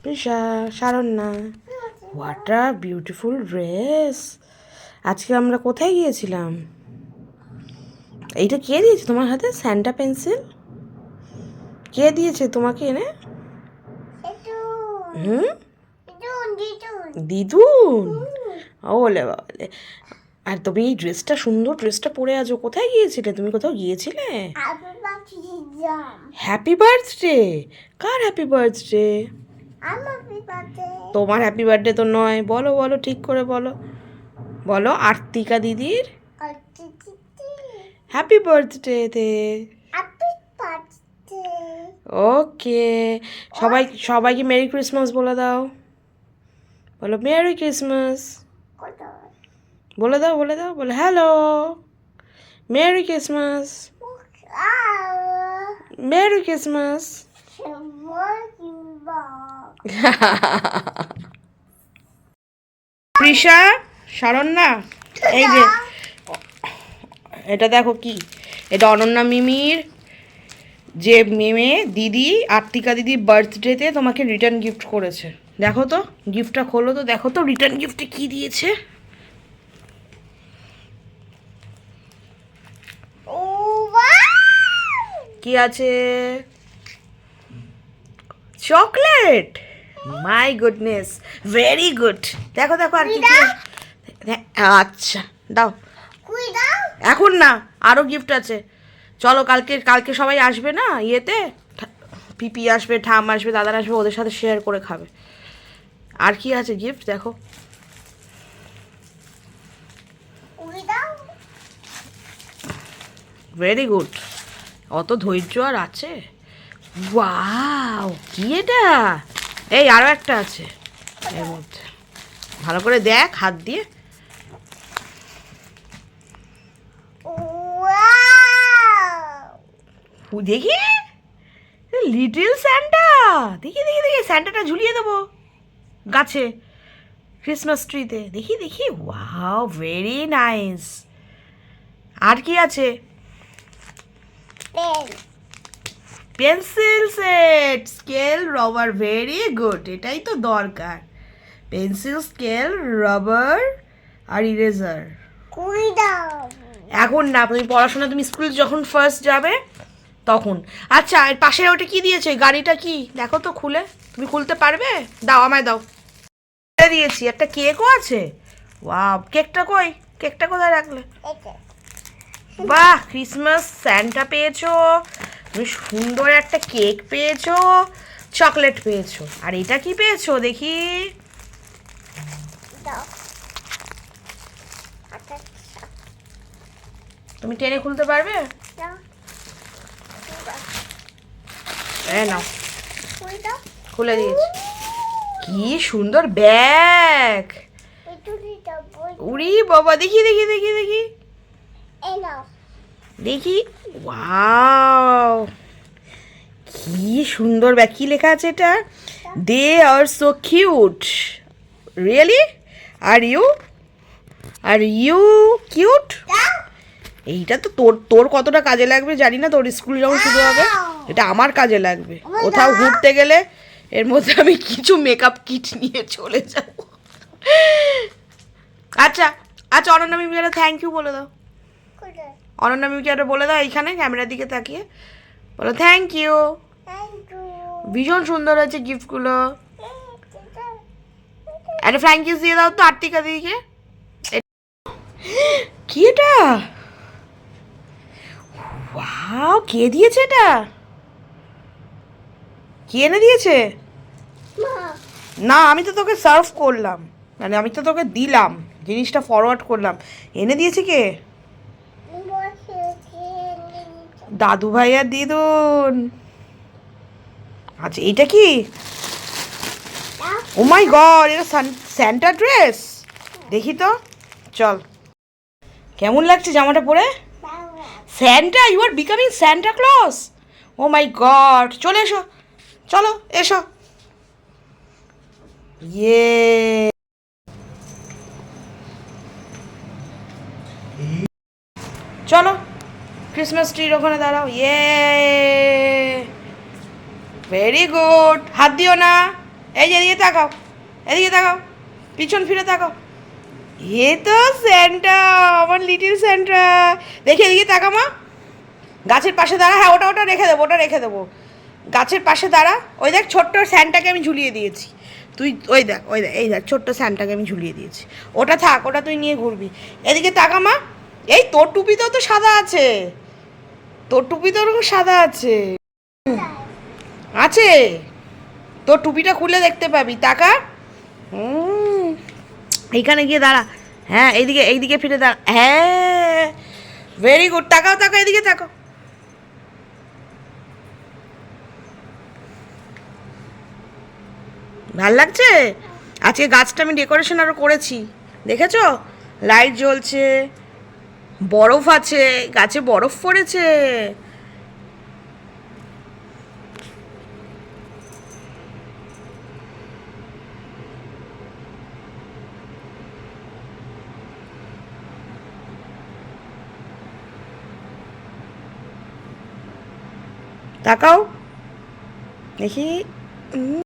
Trisha, Saranya, what a beautiful dress. আজকে আমরা কোথায় গিয়েছিলাম? এইটা কে দিয়েছে তোমার হাতে? স্যান্টা পেন্সিল কে দিয়েছে তোমাকে এনে? হুম, দিদুন। ও বলে বাবলে। আর তুমি এই ড্রেসটা, সুন্দর ড্রেসটা পরে আছো, কোথায় গিয়েছিলে? তুমি কোথাও গিয়েছিলে? Happy birthday? কার হ্যাপি বার্থডে? তোমার হ্যাপি বার্থডে তো নয়। বলো বলো, ঠিক করে বলো। বলো আর্তিকা দিদির হ্যাপি বার্থডে তে। ওকে, সবাইকে মেরি ক্রিসমাস বলে দাও। বলো মেরি ক্রিসমাস। বলে দাও বলে hello merry Christmas. Merry Christmas. Trisha, Saranya, এই যে এটা দেখো কি, এটা অনন্যা মিমির যে মেমে দিদি, আর্তিকা দিদি বার্থডেতে তোমাকে রিটার্ন গিফট করেছে। দেখো তো গিফটটা খোলো তো, দেখো তো রিটার্ন গিফটে কি দিয়েছে। কি আছে? Chocolate. My goodness, very good. দেখো দেখো আর কি কি। আচ্ছা দাও, এখন না, আরও গিফট আছে। চলো কালকে কালকে সবাই আসবে না ইয়েতে, পিপি আসবে, ঠাম আসবে, দাদারা আসবে, ওদের সাথে শেয়ার করে খাবে। আর কি আছে গিফট দেখো। Very good. অত ধৈর্য আর আছে? ওয়াও, কি এটা? এই আরও একটা আছে এর মধ্যে, ভালো করে দেখ হাত দিয়ে। দেখি, লিটল স্যান্টা। দেখি দেখি দেখি, স্যান্টাটা ঝুলিয়ে দেবো গাছে, ক্রিসমাস ট্রিতে। দেখি দেখি, ওয়াও ভেরি নাইস। আর কি আছে? Pencil set, scale, rubber, very good. এটাই তো দরকার, পেন্সিল, স্কেল, রবার আর ইরেজার। এখন না, তুমি পড়াশোনা, তুমি স্কুল যখন ফার্স্ট যাবে তখন। আচ্ছা, এর পাশে ওটা কি দিয়েছে? গাড়িটা কি দেখো তো খুলে, তুমি খুলতে পারবে? দাও আমায় দাও। দিয়েছি, একটা কেকও আছে। ওয়াও, কেকটা কই? কেকটা কোথায় রাখলে? বাহ, ক্রিসমাস স্যান্টা পেয়েছো তুমি, সুন্দর একটা কেক পেয়েছো, চকলেট পেয়েছো, আর এটা কি পেয়েছো দেখি? তুমি টেনে খুলতে পারবে? হ্যাঁ নাও, খুলে দিয়েছি। কি সুন্দর ব্যাগ। উড়ি বাবা, দেখি দেখি দেখি দেখি দেখি, ওয়াও কি সুন্দর ব্যাগ। কি লেখা আছে এটা? They are so cute. Really? Are you? Are you cute? এইটা তো তোর তোর কতটা কাজে লাগবে জানি না, তোর স্কুল যখন শুরু হবে। এটা আমার কাজে লাগবে, কোথাও ঘুরতে গেলে এর মধ্যে আমি কিছু মেকআপ কিট নিয়ে চলে যাব। আচ্ছা আচ্ছা, অনন্যা মিমিকে একটা থ্যাংক ইউ বলে দাও। অনন্যা মিমিকে একটা বলে দাও, এইখানে ক্যামেরার দিকে তাকিয়ে বলো থ্যাংক ইউ। ভীষণ সুন্দর হয়েছে গিফটগুলো। একটা ফ্ল্যাং কিস দিয়ে দাও তো আর্তিকা দিদিকে। কি এটা? ওয়াও, কে দিয়েছে এটা? কে এনে দিয়েছে? না, আমি তো তোকে সার্ভ করলাম, মানে আমি তো তোকে দিলাম, জিনিসটা ফরওয়ার্ড করলাম। এনে দিয়েছে কে? দাদু ভাই আর দিদুন। আচ্ছা, এইটা কি? ও মাই গড, এটা স্যান্টা ড্রেস। দেখি তো, চল কেমন লাগছে জামাটা পরে। Santa, you are becoming Santa Claus. Oh my god, চলে এসো, চলো এসো। ইয়ে, চলো ক্রিসমাস ট্রির ওখানে দাঁড়াও। ইয়ে, ভেরি গুড। হাত দিও না, এই যে এদিকে তাকাও, এদিকে তাকাও, পিছন ফিরে তাকাও। এ তো স্যান্টা, আমার লিটিল স্যান্টা। দেখি এদিকে তাকা মা, গাছের পাশে দাঁড়া। হ্যাঁ ওটা ওটা রেখে দেবো, ওটা রেখে দেবো। গাছের পাশে দাঁড়া। ওই দেখ ছোট্ট স্যান্টাকে আমি ঝুলিয়ে দিয়েছি। তুই ওই দেখ, ওই দেখ, এই দেখ ছোট্ট স্যান্টাকে আমি ঝুলিয়ে দিয়েছি। ওটা থাক, ওটা তুই নিয়ে ঘুরবি। এদিকে তাকা মা। এই তোর টুপিতেও তো সাদা আছে, তোর টুপি তো ওরকম সাদা আছে। আছে, তোর টুপিটা খুলে দেখতে পাবি, তাকা। হুম, এইখানে গিয়ে দাঁড়া। হ্যাঁ এইদিকে, এইদিকে ফিরে দাঁড়া। হ্যাঁ, ভেরি গুড। তাকাও তাকাও, এদিকে তাকাও। ভাল লাগছে? আজকে গাছটা আমি ডেকোরেশন আরও করেছি, দেখেছো? লাইট জ্বলছে, বরফ আছে, গাছে বরফ পড়েছে। তাকাও দেখি।